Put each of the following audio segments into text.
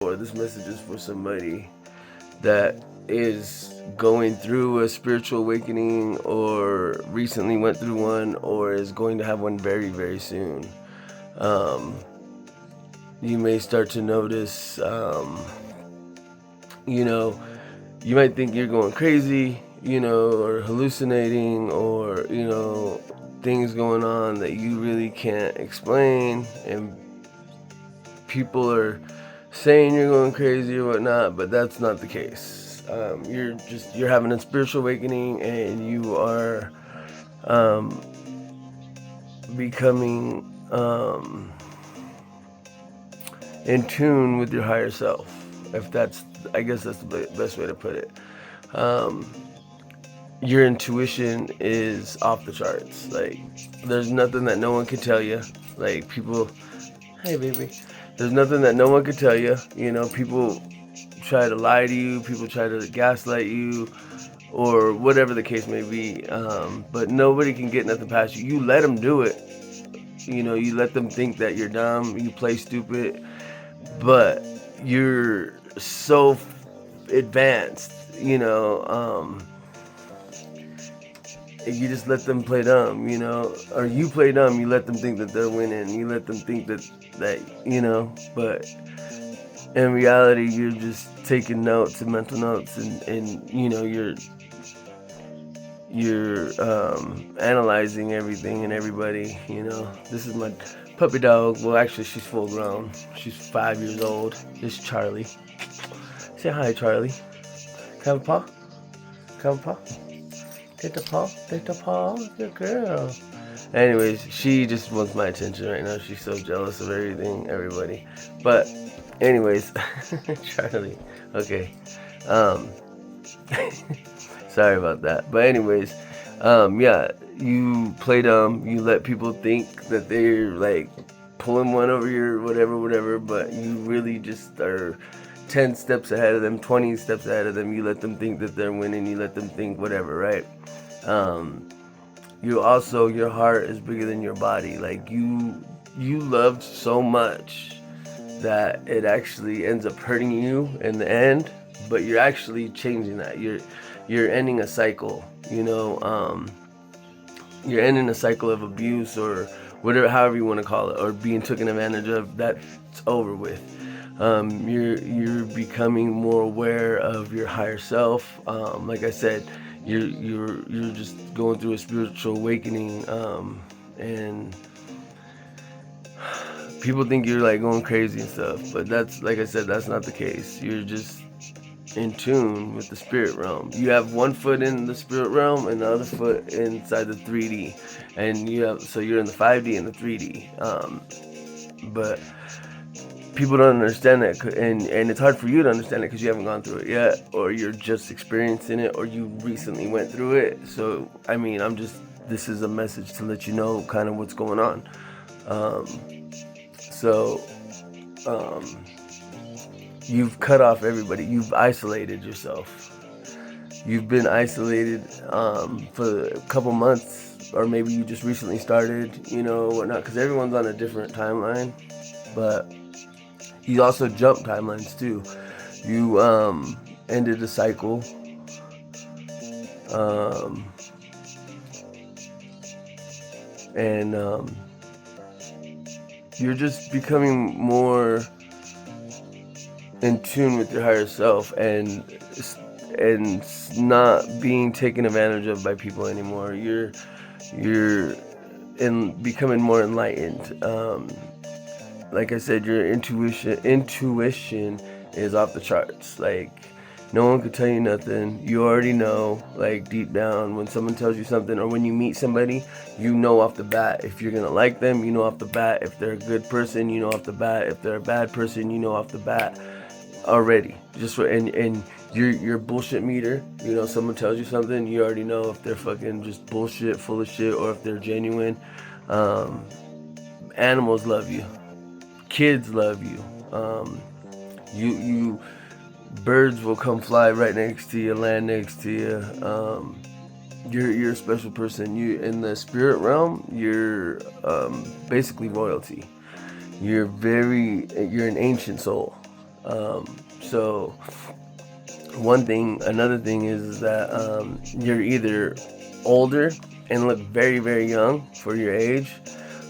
or this message is for somebody that is going through a spiritual awakening or recently went through one or is going to have one very, very soon. Um, you may start to notice, you know, you might think you're going crazy, or hallucinating, or, things going on that you really can't explain, and people are saying you're going crazy or whatnot, but that's not the case. You're having a spiritual awakening, and you are um, becoming in tune with your higher self. If that's, I guess that's the best way to put it. Um, your intuition is off the charts. Like, there's nothing that no one can tell you. Like, people, hey baby, there's nothing that no one can tell you. People try to lie to you, people try to gaslight you, or whatever the case may be. But nobody can get nothing past you. You let them do it. You let them think that you're dumb, you play stupid, but you're so advanced, you just let them play dumb, or you play dumb, you let them think that they're winning, you let them think but in reality, you're just taking notes and mental notes, and you're analyzing everything and everybody. This is my puppy dog. Well, actually, she's full grown. She's 5 years old. This is Charlie. Say hi, Charlie. Can I have a paw? Can I have a paw? Take the paw. Take the paw. Good girl. Anyways, she just wants my attention right now. She's so jealous of everybody. But, anyways, Charlie. Okay. Um, sorry about that. But anyways, yeah, you play dumb. You let people think that they're like pulling one over your whatever. But you really just are 10 steps ahead of them, 20 steps ahead of them. You let them think that they're winning. You let them think whatever, right? You also, your heart is bigger than your body. Like, you loved so much that it actually ends up hurting you in the end, but you're actually changing that. You're ending a cycle, you're ending a cycle of abuse, or whatever, however you want to call it, or being taken advantage of. That's over with. You're becoming more aware of your higher self. Like I said, you're just going through a spiritual awakening, and people think you're like going crazy and stuff, but that's, like I said, that's not the case. You're just in tune with the spirit realm. You have one foot in the spirit realm and the other foot inside the 3D, and so you're in the 5D and the 3D. But people don't understand that, and it's hard for you to understand it because you haven't gone through it yet, or you're just experiencing it, or you recently went through it. So I mean, this is a message to let you know kind of what's going on. So you've cut off everybody. You've isolated yourself. You've been isolated for a couple months, or maybe you just recently started, whatnot, because everyone's on a different timeline. But you also jump timelines too. You ended a cycle. And you're just becoming more in tune with your higher self, and not being taken advantage of by people anymore. You're becoming more enlightened. Like I said, your intuition is off the charts. Like, no one could tell you nothing. You already know, like, deep down, when someone tells you something, or when you meet somebody, you know off the bat if you're gonna like them. You know off the bat if they're a good person. You know off the bat if they're a bad person. You know off the bat already. And your bullshit meter. Someone tells you something, you already know if they're fucking just bullshit, full of shit, or if they're genuine. Animals love you. Kids love you. You birds will come fly right next to you, land next to you. You're a special person. You, in the spirit realm, you're basically royalty. You're an ancient soul. So another thing is that you're either older and look very, very young for your age.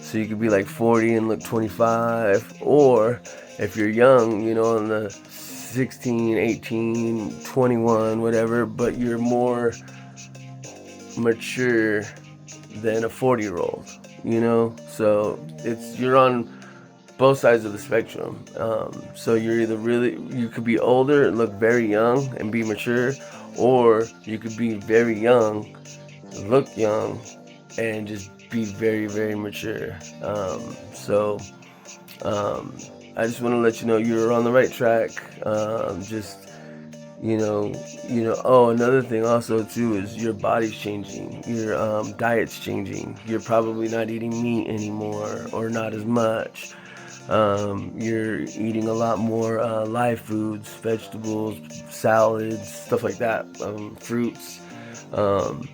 So you could be like 40 and look 25. Or if you're young, in the 16, 18, 21, whatever, but you're more mature than a 40-year-old, So you're on both sides of the spectrum. So you could be older and look very young and be mature, or you could be very young, look young, and just be very, very mature. So I just want to let you know you're on the right track. Oh, another thing also too is your body's changing, your diet's changing. You're probably not eating meat anymore, or not as much. You're eating a lot more live foods, vegetables, salads, stuff like that, fruits. Um,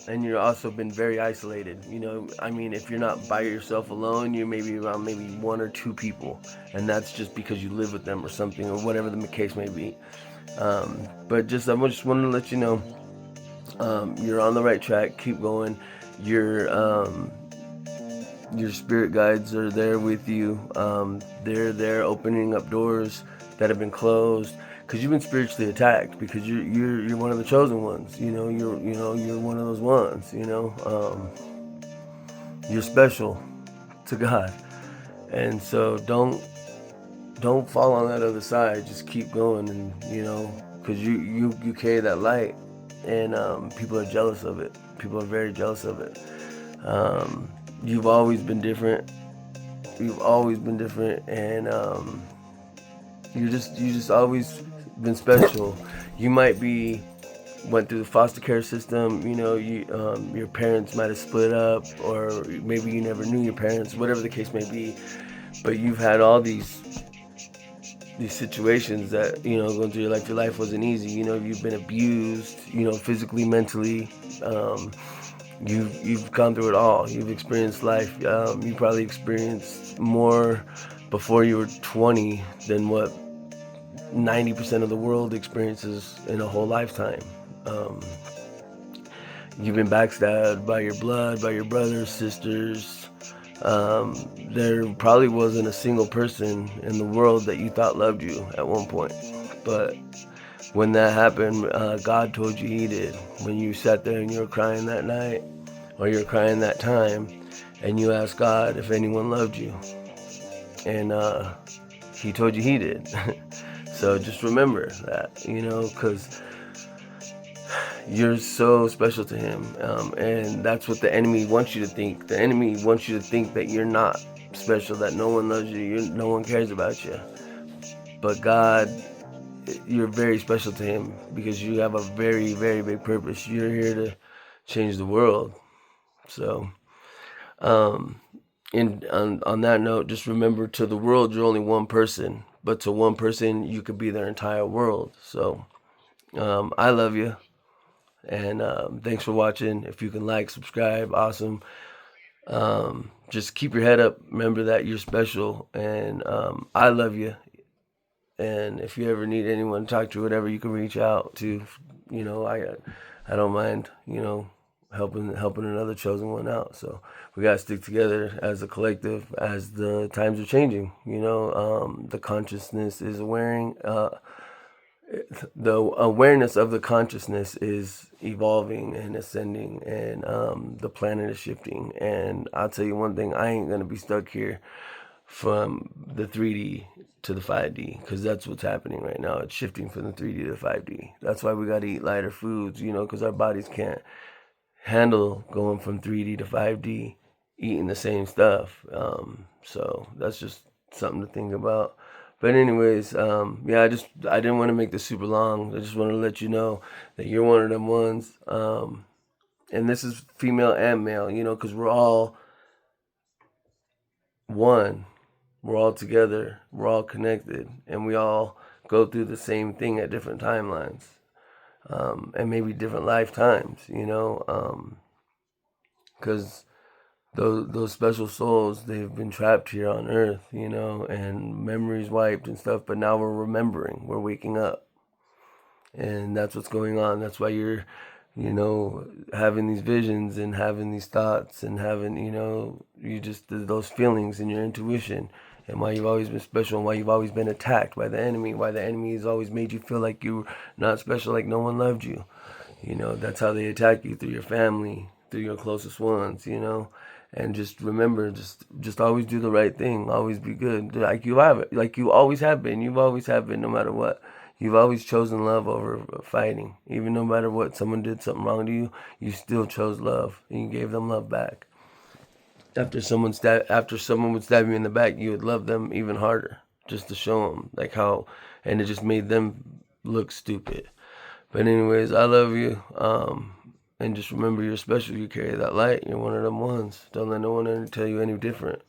and you've also been very isolated. If you're not by yourself alone, you're maybe around maybe one or two people, and that's just because you live with them or something, or whatever the case may be. But I just wanted to let you know you're on the right track. Keep going. Your spirit guides are there with you. They're there opening up doors that have been closed, because you've been spiritually attacked, because you're one of the chosen ones. You're one of those ones. You're special to God, and so don't fall on that other side. Just keep going, and because you carry that light, and people are jealous of it. People are very jealous of it. You've always been different. You've always been different, and you just always been special. You might be went through the foster care system. Your parents might have split up, or maybe you never knew your parents. Whatever the case may be, but you've had all these situations that going through your life. Your life wasn't easy. You've been abused. Physically, mentally. You've gone through it all. You've experienced life. You probably experienced more before you were 20 than what 90% of the world experiences in a whole lifetime. You've been backstabbed by your blood, by your brothers, sisters. There probably wasn't a single person in the world that you thought loved you at one point. But when that happened, God told you He did. When you sat there and you were crying that night, or you were crying that time, and you asked God if anyone loved you, and He told you He did. So just remember that, because you're so special to Him, and that's what the enemy wants you to think. The enemy wants you to think that you're not special, that no one loves you, no one cares about you. But God, you're very special to Him, because you have a very, very big purpose. You're here to change the world. So, on that note, just remember, to the world, you're only one person, but to one person, you could be their entire world. So, I love you, and thanks for watching. If you can like, subscribe, awesome. Just keep your head up. Remember that you're special, and I love you. And if you ever need anyone to talk to, whatever, you can reach out to. I don't mind. Helping another chosen one out. So we gotta stick together as a collective as the times are changing. The consciousness is the awareness of the consciousness is evolving and ascending, and the planet is shifting. And I'll tell you one thing: I ain't gonna be stuck here from the 3D to the 5D, because that's what's happening right now. It's shifting from the 3D to the 5D. That's why we got to eat lighter foods, because our bodies can't handle going from 3D to 5D eating the same stuff. So that's just something to think about. But anyways, I didn't want to make this super long. I just wanted to let you know that you're one of them ones. And this is female and male, because we're all one. We're all together. We're all connected. And we all go through the same thing at different timelines. And maybe different lifetimes, because those special souls, they've been trapped here on earth, you know, and memories wiped and stuff, but now we're remembering, we're waking up. And that's what's going on. That's why you're, you know, having these visions and having these thoughts and having, you know, you just those feelings and your intuition, and why you've always been special and why you've always been attacked by the enemy, why the enemy has always made you feel like you're not special, like no one loved you. You know, that's how they attack you, through your family, through your closest ones, you know. And just remember, just always do the right thing, always be good, like you have it, like you always have been. You've always have been, no matter what. You've always chosen love over fighting. Even no matter what, someone did something wrong to you, you still chose love and you gave them love back. After someone would stab you in the back, you would love them even harder, just to show them like how, and it just made them look stupid. But anyways, I love you. And just remember, you're special. You carry that light. You're one of them ones. Don't let no one ever tell you any different.